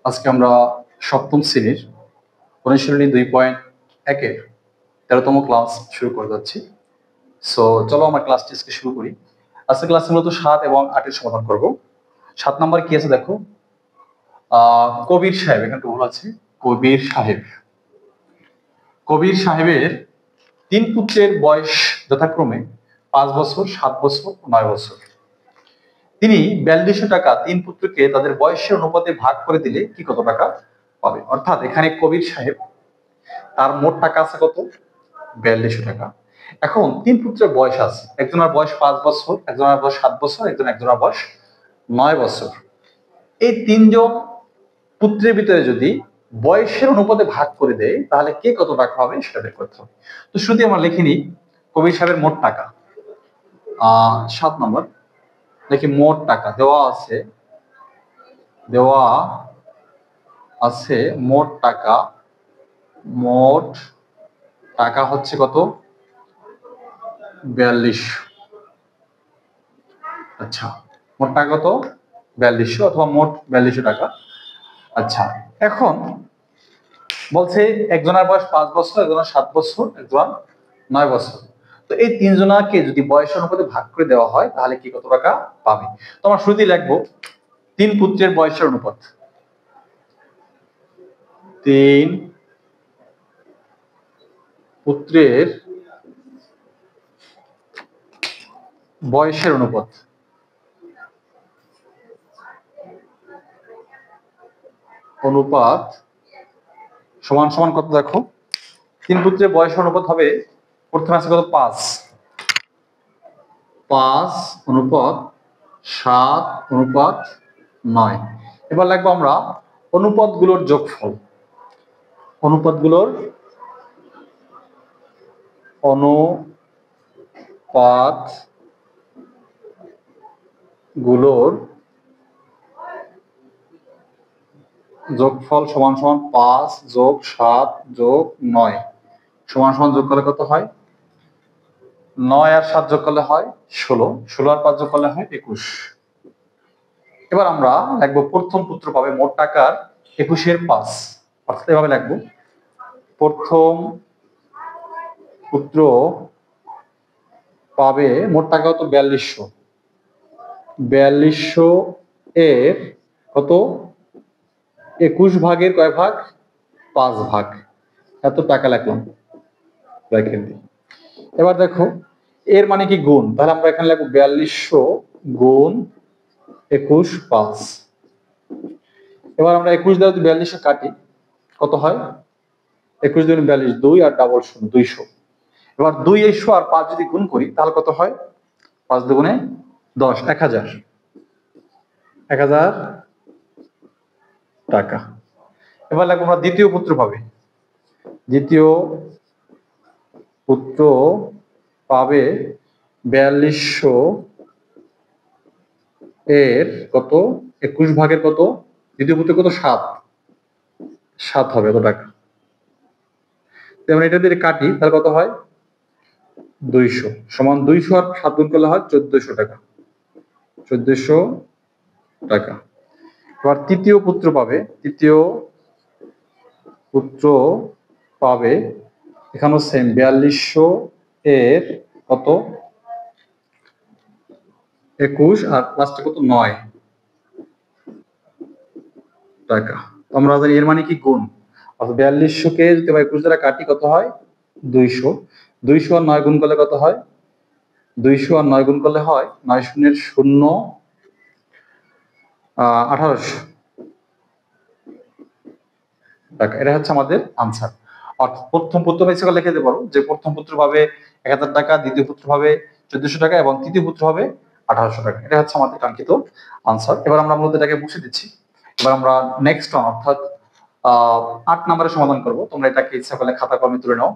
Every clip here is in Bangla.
আজকে আমরা সপ্তম শ্রেণীর অনুশীলনী 2.1-এর 13তম ক্লাস শুরু করে যাচ্ছি। সো চলো আমরা ক্লাসটি আজকে শুরু করি। আজকে ক্লাসে মূলত 7 এবং 8-এর সমাধান করব। 7 নাম্বার কি আছে দেখো, কবির সাহেব, এখানে ভুল আছে, কবির সাহেব। কবির সাহেবের 3 পুত্রের বয়স যথাক্রমে 5 বছর, 7 বছর, 9 বছর। তিনি 4200 টাকা 3 পুত্রকে তাদের বয়সের অনুপাতে ভাগ করে দিলে কি কত টাকা পাবে? অর্থাৎ এখানে কবির সাহেব, তার মোট টাকা আছে কত? 4200 টাকা। এখন 3 পুত্রের বয়স আছে, একজনের বয়স 5 বছর, একজনের বয়স 7 বছর, একজনের বয়স 9 বছর। এই 3 জন পুত্রের ভিতরে যদি বয়সের অনুপাতে ভাগ করে দেয় তাহলে কে কত টাকা হবে সেটা বের করতে হবে। তো শুরুতে আমরা লিখে নিই কবির সাহেবের মোট টাকা। 7 নম্বর দেখি, মোট টাকা দেওয়া আছে মোট টাকা হচ্ছে কত? 4200। আচ্ছা, মোট টাকা কত? 4200 অথবা মোট 4200 টাকা। আচ্ছা, এখন বলছে একজনের বয়স 5 বছর, একজনের 7 বছর, একজনের 9 বছর। তো এই 3 জনাকে যদি বয়সের অনুপাতে ভাগ করে দেওয়া হয় তাহলে কি কত টাকা পাবে? তো আমরা শুরুতেই লিখবো 3 পুত্রের বয়সের অনুপাত। 3 পুত্রের বয়সের অনুপাত সমান সমান কত দেখো, 3 পুত্রের বয়সের অনুপাত হবে, প্রথমে আছে কত? 5 অনুপাত 7 অনুপাত 9। এবার লিখবো আমরা অনুপাতগুলোর যোগফল। অনুপাতগুলোর যোগফল সমান সমান 5 যোগ 7 যোগ 9 সমান সমান যোগ করলে কত হয়? 9 আর 7 যোগ করলে হয় 16, 16 আর 5 যোগ করলে হয় 21। এবার আমরা লিখবো প্রথম পুত্র পাবে মোট টাকার 21-এর 5। অর্থাৎ এভাবে লিখবো, প্রথম পুত্র পাবে মোট টাকা কত? 4200। 4200 এর কত? 21 ভাগের কয় ভাগ? 5 ভাগ। এত টাকা লিখলাম, রেখে দিই। এবার দেখো এর মানে কি গুণ, তাহলে আমরা এখানে লিখবো 4200 গুণ 21 5। এবার আমরা 21 দ্বারা যদি 4200 কাটি কত হয়? 21 দুগুণে 42, 2 আর ডাবল 0, 200। এবার 200 আর 5 যদি গুণ করি তাহলে কত হয়? 5 দুগুণে 10, 1000 টাকা। এবার লাগবে আমরা দ্বিতীয় পুত্র পাবে। দ্বিতীয় পুত্র পাবে 4200 এর কত? 21 ভাগের কত? দ্বিতীয় পুত্র কত? 7 হবে এত টাকা। এটা যদি কাটি তাহলে কত হয়? 200 সমান 200 আর 7 গুণ করলে হয় 1400 টাকা। 1400 টাকা। এবার তৃতীয় পুত্র পাবে এখানেও সেম 4200 এর কত? 21 আর লাস্টে কত? 9 টাকা। আমরা জানি এর মানে কি গুণ, অর্থাৎ 4200 কে যদি 21 দ্বারা কাটি কত হয়? 200। 200 আর 9 গুণ করলে কত হয়? 200 আর 9 গুণ করলে হয় 9 শূন্যের 0, 1800 টাকা। এটা হচ্ছে আমাদের আনসার। অর্থাৎ প্রথম পুত্র হিসেবে লিখে দিতে পারো যে প্রথম পুত্র পাবে 1000 টাকা, দ্বিতীয় পুত্র পাবে 1400 টাকা এবং তৃতীয় পুত্র হবে 1800 টাকা। এটা হচ্ছে আমাদের কাঙ্ক্ষিত আনসার। এবার আমরা মূলত এটাকে মুছে দিচ্ছি। এবার আমরা নেক্সট ওয়ান অর্থাৎ 8 নম্বরের সমাধান করব। তোমরা এটাকে ইচ্ছা করলে খাতা কলমে তুলে নাও।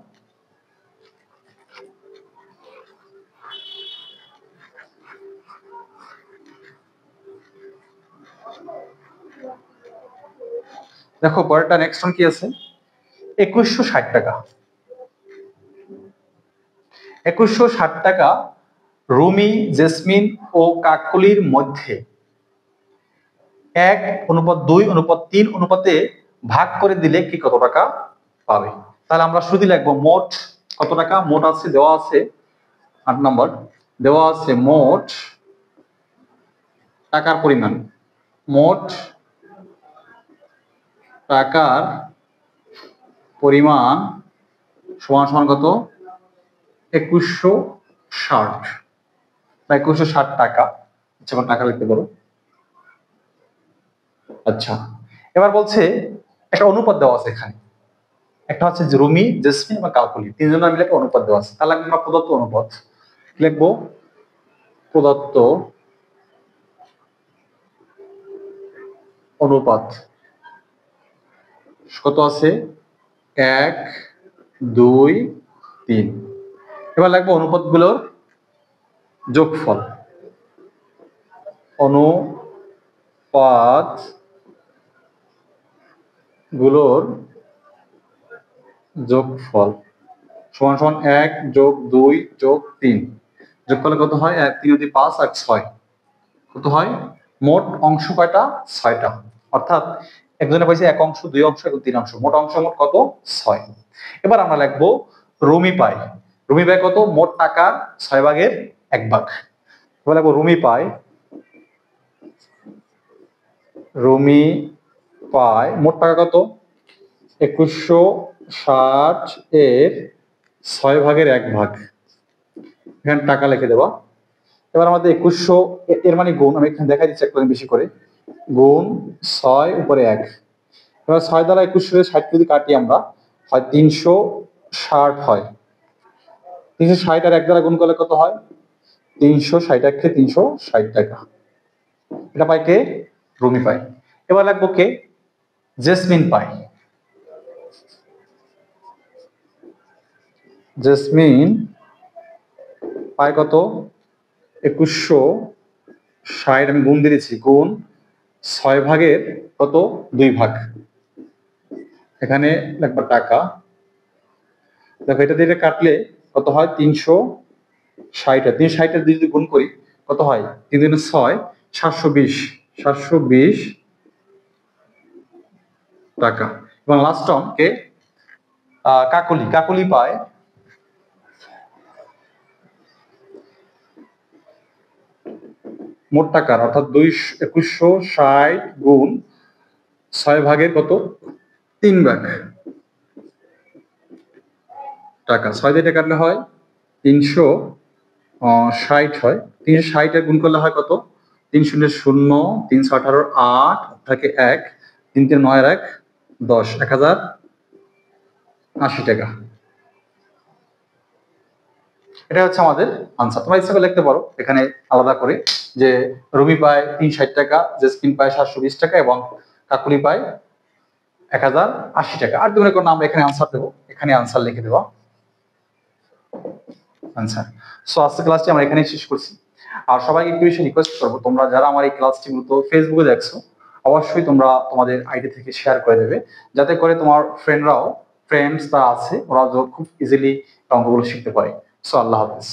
দেখো পরেরটা নেক্সট ওয়ান কি আছে? 2160 টাকা। 2160 টাকা রুমি, জেসমিন ও কাকলির মধ্যে 1:2:3 ভাগ করে দিলে কি কত টাকা পাবে। তাহলে আমরা শুধু লিখবো মোট কত টাকা। মোট আছে, দেওয়া আছে 8 নম্বর, দেওয়া আছে মোট টাকার পরিমাণ। মোট টাকার পরিমাণ সমান সমান কত? 2160 বা 2160 টাকা। আচ্ছা, টাকা লিখতে পারো। আচ্ছা, এবার বলছে একটা অনুপাত দেওয়া আছে এখানে। একটা হচ্ছে রুমি, জেসমিন এবং কাকুলি, তিনজনের মিলে একটা অনুপাত দেওয়া আছে। তাহলে আমরা প্রদত্ত অনুপাত লিখবো। প্রদত্ত অনুপাত কত আছে? 1, 2, 3। এবার লিখবো অনুপাতগুলোর যোগফল। অনুপাত গুলোর যোগফল সমান সমান 1 যোগ 2 যোগ 3। যোগ করলে কত হয়? 1 3 × 5 আর 6 কত হয়? মোট অংশ কয়টা? 6টা। অর্থাৎ একজনে পাইছে 1 অংশ, 2 অংশ এবং 3 অংশ। মোট অংশ মোট কত? 6। এবার আমরা লিখবো রুমি পায়। রুমি পায় কত? মোট টাকার 6 ভাগের 1 ভাগ। এবার লিখবো রুমি পায়। রুমি পায় মোট টাকা কত? 2160 এর 6 ভাগের 1 ভাগ। এখানে টাকা লিখে দেবা। এবার আমাদের 2100 এর মানে গুণ, আমি এখানে দেখাই দিচ্ছি একটু বেশি করে, গুণ 6 উপরে 1। এবার 6 দ্বারা 2160 যদি কাটি আমরা, হয় 360 হয়। 360 আর 1 দ্বারা গুণ করলে কত হয়? 360 × 360 টাকা। এটা পায় কে? রুমি পায়। এবার লাগবো কে? জেসমিন পায়। জেসমিন পায় কত? 2160 আমি গুণ দিয়েছি, গুণ 6 ভাগের কত? 2 ভাগ। এখানে লিখবা টাকা। দেখো এটা দিয়ে কাটলে কত হয়? 360। 360 এর যদি গুণ করি কত হয়? 3 × 6 720। 720 টাকা। এবং লাস্ট টার্ম কে? কাকলি। কাকলি পায় মোট টাকার, অর্থাৎ 2160 গুণ 6 ভাগের কত? 3 ভাগ টাকা। 6 দিয়ে কাটলে হয় 360 হয়। 360 এর গুণ করলে হয় কত? 3 0 0, 3 18 8 থাকে 1, 3 3 9 1 10, 1080 টাকা। এটা হচ্ছে আমাদের আনসার। তোমরা ইচ্ছা করে লিখতে পারো এখানে আলাদা করে যে রুমি পায় 360 টাকা, জেসমিন পায় 720 টাকা এবং কাকুলি পায় 1080 টাকা। আর তুমি কোনো আমরা এখানে আনসার দেবো, এখানে আনসার লিখে দেবো আনসার। সো আজকের ক্লাসটি আমরা এখানেই শেষ করছি। আর সবাইকে একটু বেশি রিকোয়েস্ট করবো, তোমরা যারা আমার এই ক্লাসটি মূলত ফেসবুকে দেখছো, অবশ্যই তোমরা তোমাদের আইডি থেকে শেয়ার করে দেবে, যাতে করে তোমার ফ্রেন্ডরা আছে ওরা খুব ইজিলি অঙ্কগুলো শিখতে পারে। সো আল্লাহ হাফেজ।